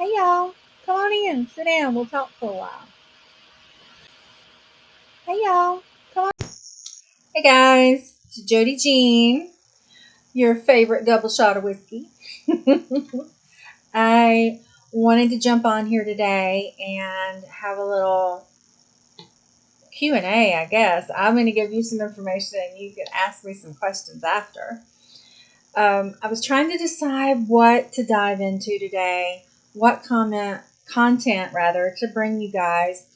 Hey y'all, come on in, sit down, we'll talk for a while. Hey y'all, come on. Hey guys, it's Jody Jean, your favorite double shot of whiskey. I wanted to jump on here today and have a little Q&A, I guess. I'm going to give you some information and you can ask me some questions after. I was trying to decide what to dive into today, what content rather to bring you guys.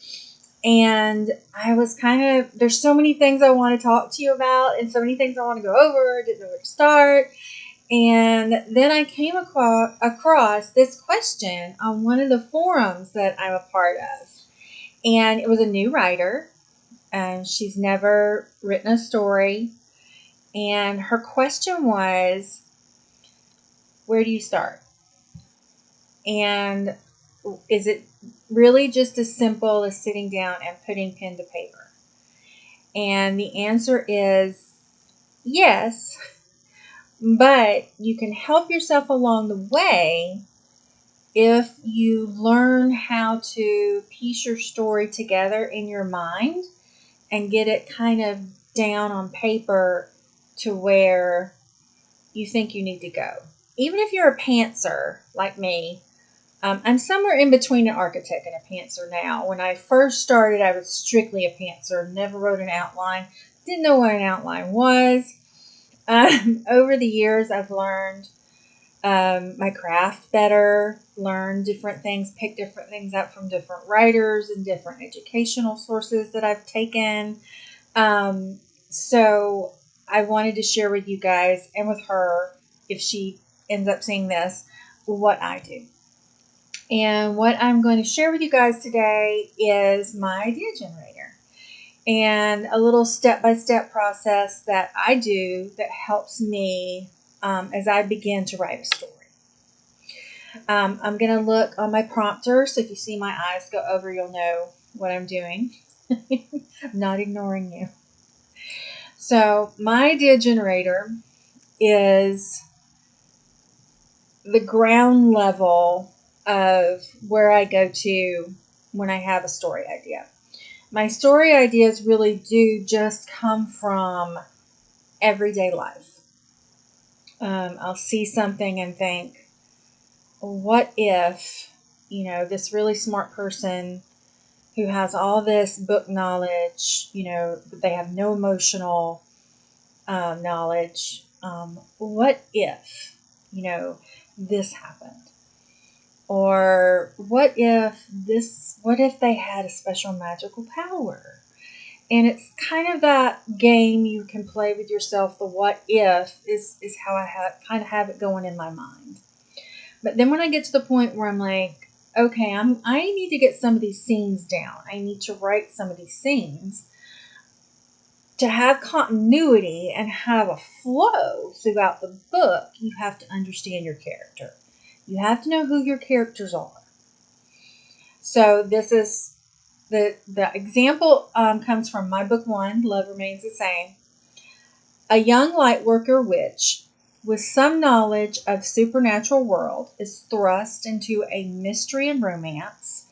And I was there's so many things I want to talk to you about and so many things I want to go over. Didn't know where to start. And then I came across this question on one of the forums that I'm a part of. And it was a new writer, and she's never written a story. And her question was, where do you start? And is it really just as simple as sitting down and putting pen to paper? And the answer is yes, but you can help yourself along the way if you learn how to piece your story together in your mind and get it kind of down on paper to where you think you need to go. Even if you're a pantser like me, I'm somewhere in between an architect and a pantser now. When I first started, I was strictly a pantser, never wrote an outline, didn't know what an outline was. Over the years, I've learned my craft better, learned different things, picked different things up from different writers and different educational sources that I've taken. So I wanted to share with you guys and with her, if she ends up seeing this, what I do. And what I'm going to share with you guys today is my idea generator and a little step-by-step process that I do that helps me as I begin to write a story. I'm going to look on my prompter, so if you see my eyes go over, you'll know what I'm doing. I'm not ignoring you. So my idea generator is the ground level of where I go to when I have a story idea. My story ideas really do just come from everyday life. I'll see something and think, what if, this really smart person who has all this book knowledge, but they have no emotional knowledge. What if, this happened? Or what if they had a special magical power? And it's kind of that game you can play with yourself. The what if is how I have it going in my mind. But then when I get to the point where I'm like, okay, I need to get some of these scenes down. I need to write some of these scenes to have continuity and have a flow throughout the book. You have to understand your character. You have to know who your characters are. So this is the example comes from my book 1, Love Remains the Same. A young lightworker witch with some knowledge of supernatural world is thrust into a mystery and romance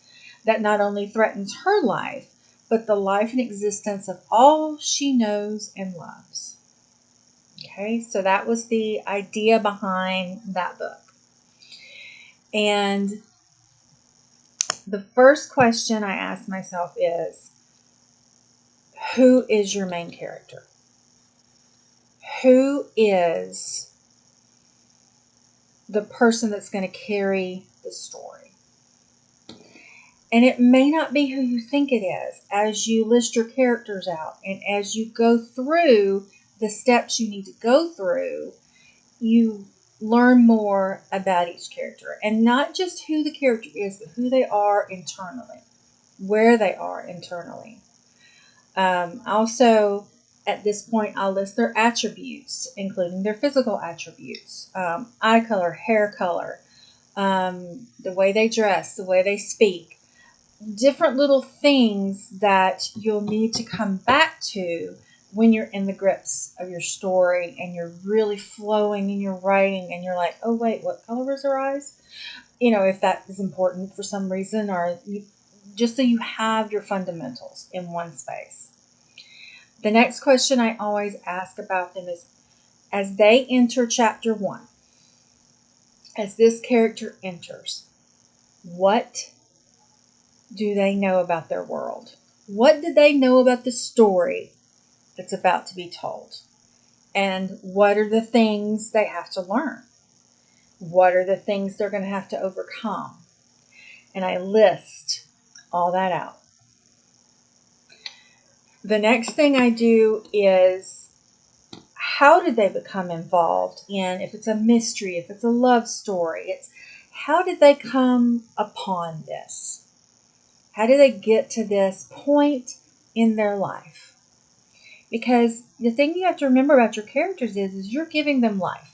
that not only threatens her life, but the life and existence of all she knows and loves. Okay, so that was the idea behind that book. And the first question I asked myself is, who is your main character? Who is the person that's going to carry the story? And it may not be who you think it is. As you list your characters out and as you go through the steps you need to go through, you learn more about each character. And not just who the character is, but who they are internally, where they are internally. Also, at this point, I'll list their attributes, including their physical attributes, eye color, hair color, the way they dress, the way they speak, different little things that you'll need to come back to when you're in the grips of your story and you're really flowing in your writing and you're like, oh wait, what color was her eyes? if that is important for some reason, or just so you have your fundamentals in one space. The next question I always ask about them is, as they enter chapter 1, as this character enters, what do they know about their world? What do they know about the story that's about to be told? And what are the things they have to learn? What are the things they're going to have to overcome? And I list all that out. The next thing I do is, how did they become involved in, if it's a mystery, if it's a love story, it's how did they come upon this? How do they get to this point in their life? Because the thing you have to remember about your characters is you're giving them life.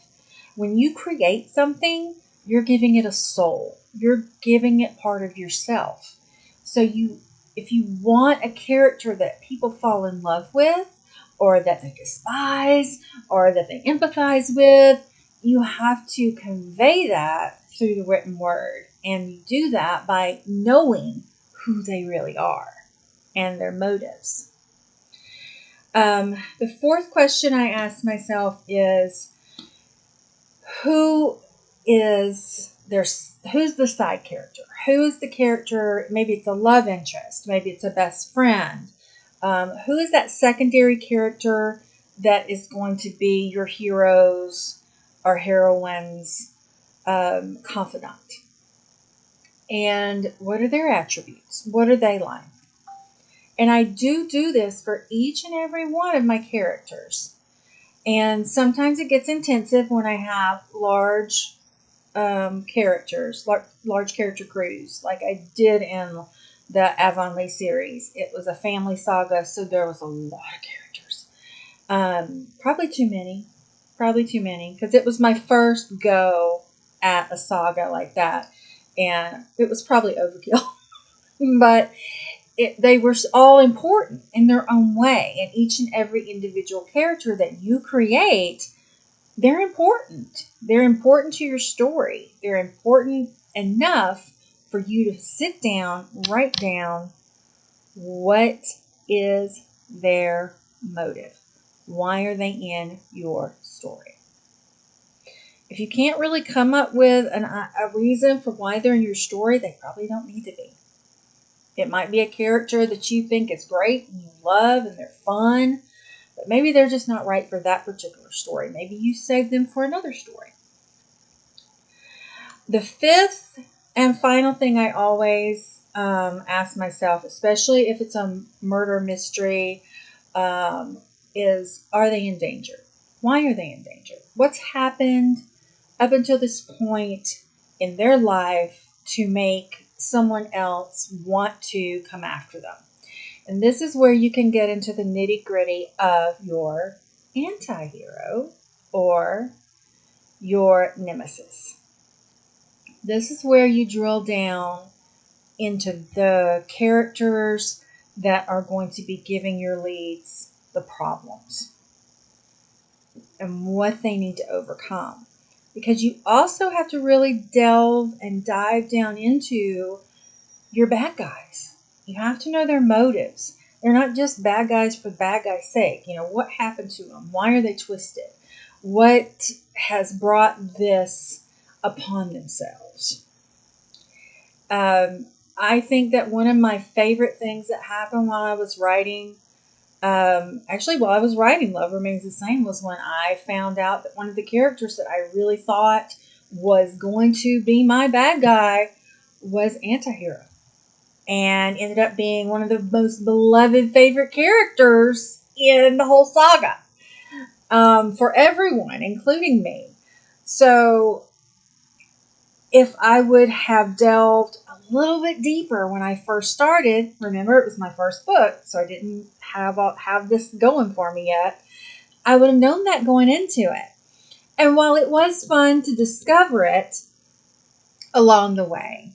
When you create something, you're giving it a soul. You're giving it part of yourself. So if you want a character that people fall in love with, or that they despise, or that they empathize with, you have to convey that through the written word. And you do that by knowing who they really are and their motives. The fourth question I ask myself is, who's the side character? Who's the character? Maybe it's a love interest. Maybe it's a best friend. Who is that secondary character that is going to be your hero's or heroine's confidant? And what are their attributes? What are they like? And I do this for each and every one of my characters. And sometimes it gets intensive when I have large characters, large character crews, like I did in the Avonlea series. It was a family saga, so there was a lot of characters. Probably too many, because it was my first go at a saga like that, and it was probably overkill. But they were all important in their own way, and each and every individual character that you create, they're important. They're important to your story. They're important enough for you to sit down, write down what is their motive. Why are they in your story? If you can't really come up with a reason for why they're in your story, they probably don't need to be. It might be a character that you think is great and you love and they're fun, but maybe they're just not right for that particular story. Maybe you save them for another story. The fifth and final thing I always ask myself, especially if it's a murder mystery, is, are they in danger? Why are they in danger? What's happened up until this point in their life to make someone else want to come after them? And this is where you can get into the nitty-gritty of your anti-hero or your nemesis. This is where you drill down into the characters that are going to be giving your leads the problems and what they need to overcome. Because you also have to really delve and dive down into your bad guys. You have to know their motives. They're not just bad guys for bad guys' sake. What happened to them? Why are they twisted? What has brought this upon themselves? I think that one of my favorite things that happened while I was writing, while I was writing Love Remains the Same, was when I found out that one of the characters that I really thought was going to be my bad guy was anti-hero. And ended up being one of the most beloved favorite characters in the whole saga. For everyone, including me. So, if I would have delved a little bit deeper when I first started, remember it was my first book, so I didn't have this going for me yet, I would have known that going into it. And while it was fun to discover it along the way,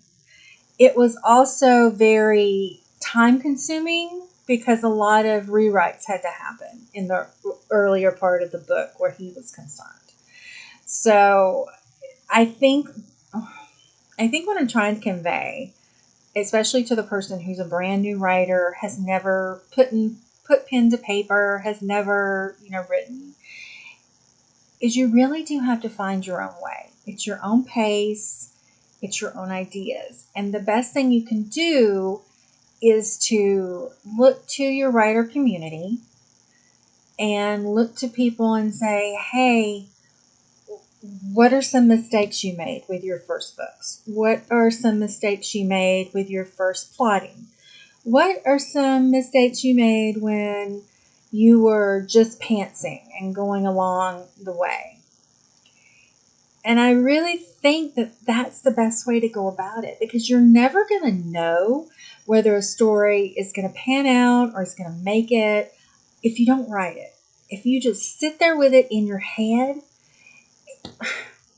it was also very time-consuming because a lot of rewrites had to happen in the earlier part of the book where he was concerned. So I think I think what I'm trying to convey, especially to the person who's a brand new writer, has never put pen to paper, has never, written, is you really do have to find your own way. It's your own pace, it's your own ideas. And the best thing you can do is to look to your writer community and look to people and say, hey, what are some mistakes you made with your first books? What are some mistakes you made with your first plotting? What are some mistakes you made when you were just pantsing and going along the way? And I really think that that's the best way to go about it, because you're never going to know whether a story is going to pan out or is going to make it if you don't write it. If you just sit there with it in your head,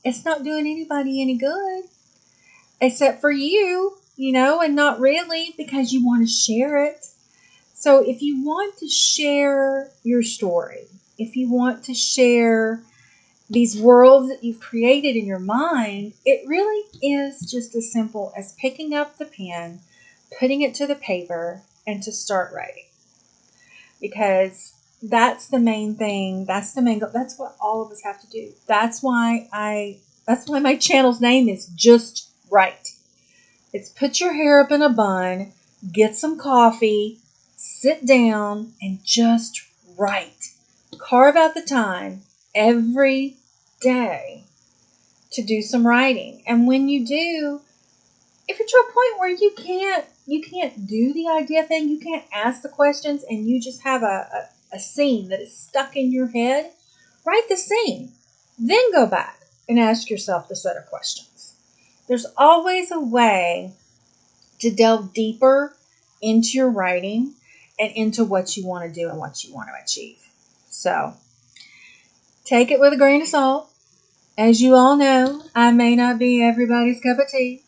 it's not doing anybody any good except for you, and not really, because you want to share it. So if you want to share your story, if you want to share these worlds that you've created in your mind, it really is just as simple as picking up the pen, putting it to the paper, and to start writing. Because that's the main thing. That's the main goal. That's what all of us have to do. That's why my channel's name is Just Write. It's put your hair up in a bun, get some coffee, sit down, and just write. Carve out the time every day to do some writing. And when you do, if you're to a point where you can't do the idea thing, you can't ask the questions, and you just have a scene that is stuck in your head, write the scene. Then go back and ask yourself the set of questions. There's always a way to delve deeper into your writing and into what you want to do and what you want to achieve. So take it with a grain of salt. As you all know, I may not be everybody's cup of tea,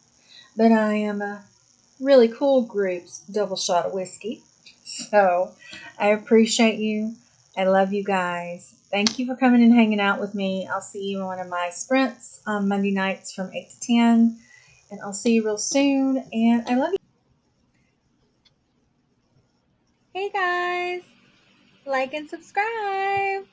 but I am a really cool group's double shot of whiskey. So I appreciate you. I love you guys. Thank you for coming and hanging out with me. I'll see you on one of my sprints on Monday nights from 8 to 10. And I'll see you real soon. And I love you. Hey guys, like and subscribe.